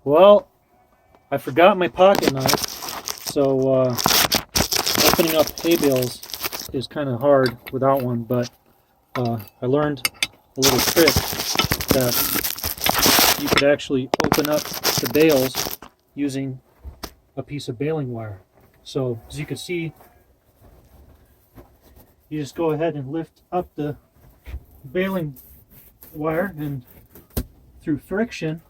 Well, I forgot my pocket knife, so opening up hay bales is kind of hard without one, but I learned a little trick that you could actually open up the bales using a piece of baling wire. So as you can see, you just go ahead and lift up the baling wire, and through friction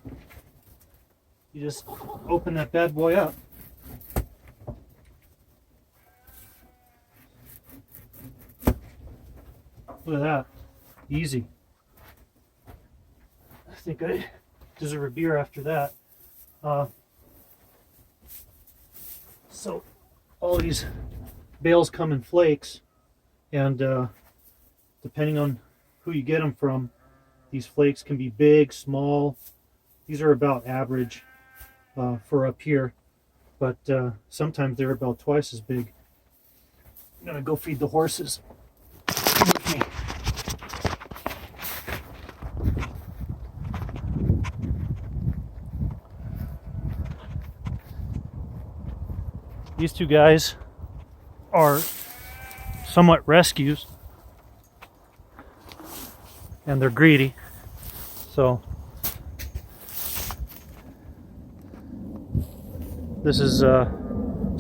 you just open that bad boy up. Look at that. Easy. I think I deserve a beer after that. So all these bales come in flakes, and depending on who you get them from, these flakes can be big, small. These are about average for up here, but sometimes they're about twice as big. I'm gonna go feed the horses. Come with me. These two guys are somewhat rescues, and they're greedy. So this is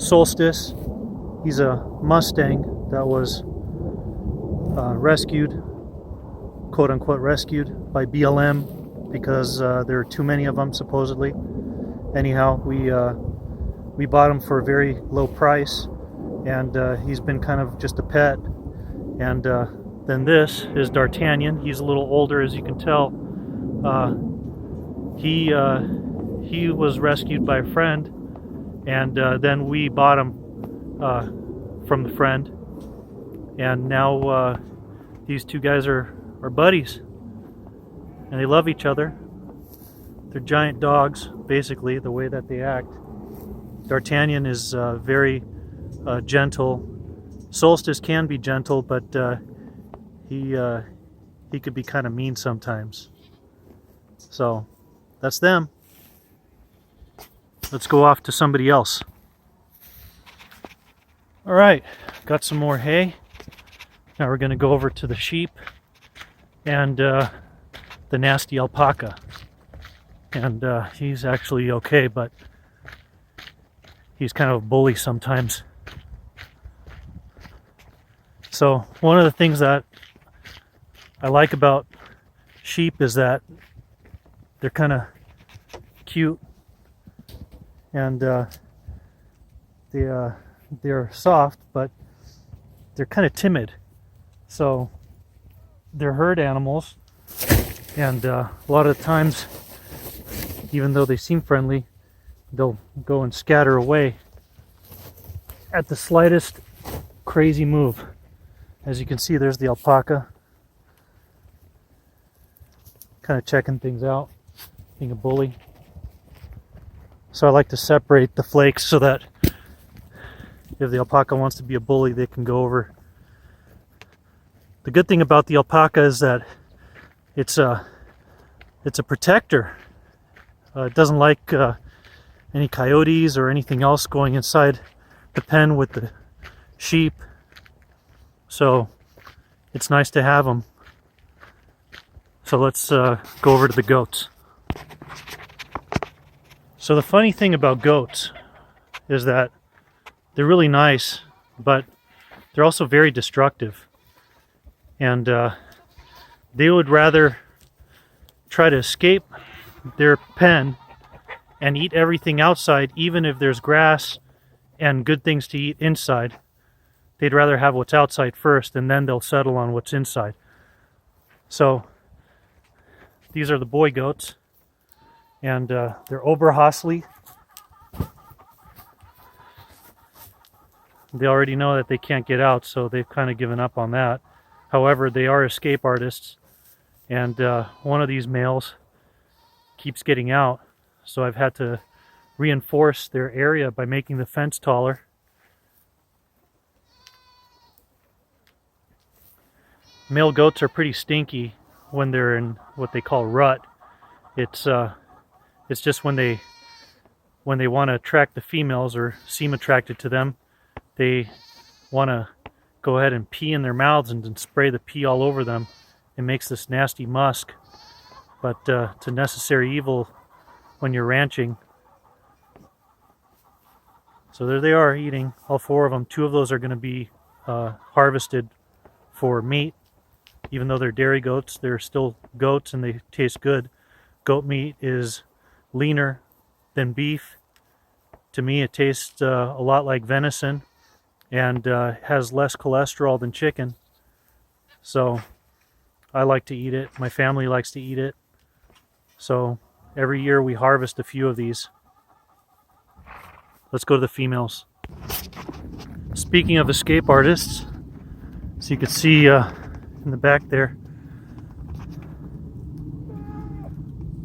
Solstice. He's a Mustang that was rescued, quote unquote rescued, by BLM because there are too many of them supposedly. Anyhow, we bought him for a very low price, and he's been kind of just a pet. And then this is D'Artagnan. He's a little older, as you can tell. He was rescued by a friend, and then we bought him from the friend, and now these two guys are buddies, and they love each other. They're giant dogs, basically, the way that they act. D'Artagnan is very gentle. Solstice can be gentle, but he could be kind of mean sometimes. So that's them. Let's go off to somebody else. All right, got some more hay. Now we're going to go over to the sheep and the nasty alpaca. And he's actually okay, but he's kind of a bully sometimes. So one of the things that I like about sheep is that they're kind of cute, and they're soft, but they're kind of timid. So they're herd animals, and a lot of the times, even though they seem friendly, they'll go and scatter away at the slightest crazy move. As you can see, there's the alpaca, kind of checking things out, being a bully. So I like to separate the flakes so that if the alpaca wants to be a bully, they can go over. The good thing about the alpaca is that it's a protector. It doesn't like any coyotes or anything else going inside the pen with the sheep. So it's nice to have them. So let's go over to the goats. So the funny thing about goats is that they're really nice, but they're also very destructive. And they would rather try to escape their pen and eat everything outside, even if there's grass and good things to eat inside. They'd rather have what's outside first, and then they'll settle on what's inside. So these are the boy goats, and they're Oberhasli. They already know that they can't get out, so they've kind of given up on that. However, they are escape artists, and one of these males keeps getting out, so I've had to reinforce their area by making the fence taller. Male goats are pretty stinky when they're in what they call rut. It's just when they when they want to attract the females or seem attracted to them, they want to go ahead and pee in their mouths and then spray the pee all over them. It makes this nasty musk, but it's a necessary evil when you're ranching. So there they are eating, all 4 of them. 2 of those are going to be harvested for meat. Even though they're dairy goats, they're still goats and they taste good. Goat meat is leaner than beef. To me, it tastes a lot like venison and has less cholesterol than chicken. So I like to eat it. My family likes to eat it. So every year we harvest a few of these. Let's go to the females. Speaking of escape artists, so you can see in the back there,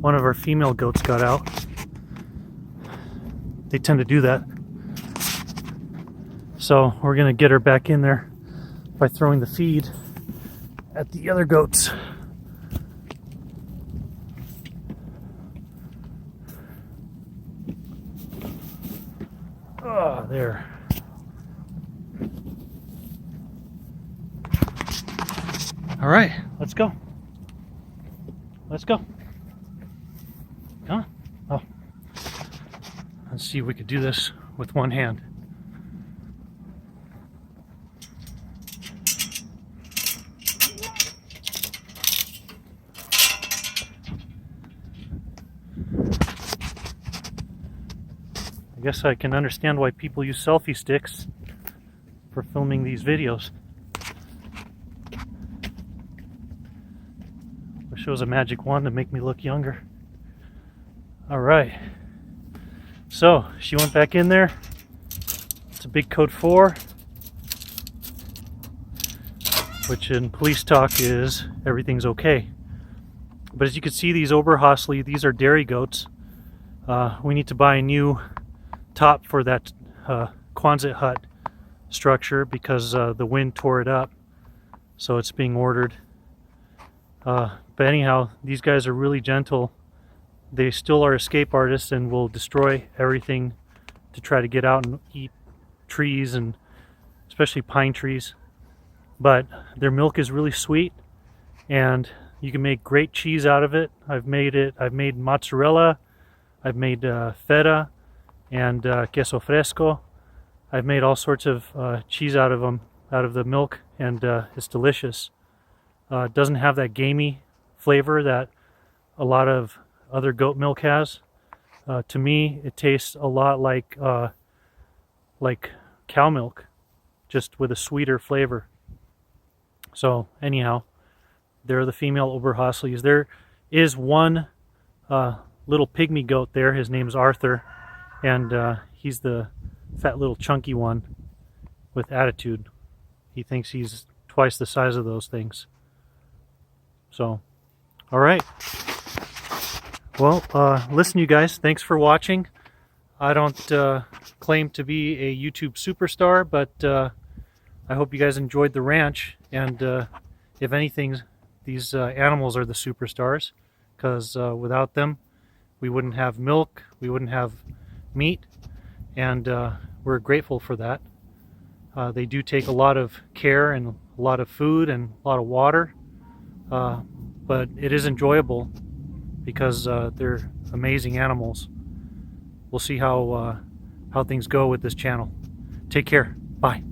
one of our female goats got out. They tend to do that. So we're going to get her back in there by throwing the feed at the other goats. Ah, there. All right, let's go. Let's go. Come on. Oh. Let's see if we could do this with one hand. I guess I can understand why people use selfie sticks for filming these videos. Wish it was a magic wand to make me look younger. All right. So she went back in there. It's a big code 4, which in police talk is everything's okay. But as you can see, these Oberhasli, these are dairy goats. We need to buy a new top for that Quonset hut structure because the wind tore it up, so it's being ordered. But anyhow, these guys are really gentle. They still are escape artists and will destroy everything to try to get out and eat trees, and especially pine trees. But their milk is really sweet and you can make great cheese out of it. I've made mozzarella, I've made feta and queso fresco. I've made all sorts of cheese out of them, out of the milk, and it's delicious. It doesn't have that gamey flavor that a lot of other goat milk has. To me, it tastes a lot like cow milk, just with a sweeter flavor. So anyhow, there are the female Oberhaslis. There is one little pygmy goat there. His name's Arthur, and he's the fat little chunky one with attitude. He thinks he's twice the size of those things. So, all right. Well, listen, you guys, thanks for watching. I don't claim to be a YouTube superstar, but I hope you guys enjoyed the ranch. And if anything, these animals are the superstars, because without them, we wouldn't have milk, we wouldn't have meat, and we're grateful for that. They do take a lot of care and a lot of food and a lot of water, but it is enjoyable because they're amazing animals. We'll see how things go with this channel. Take care. Bye.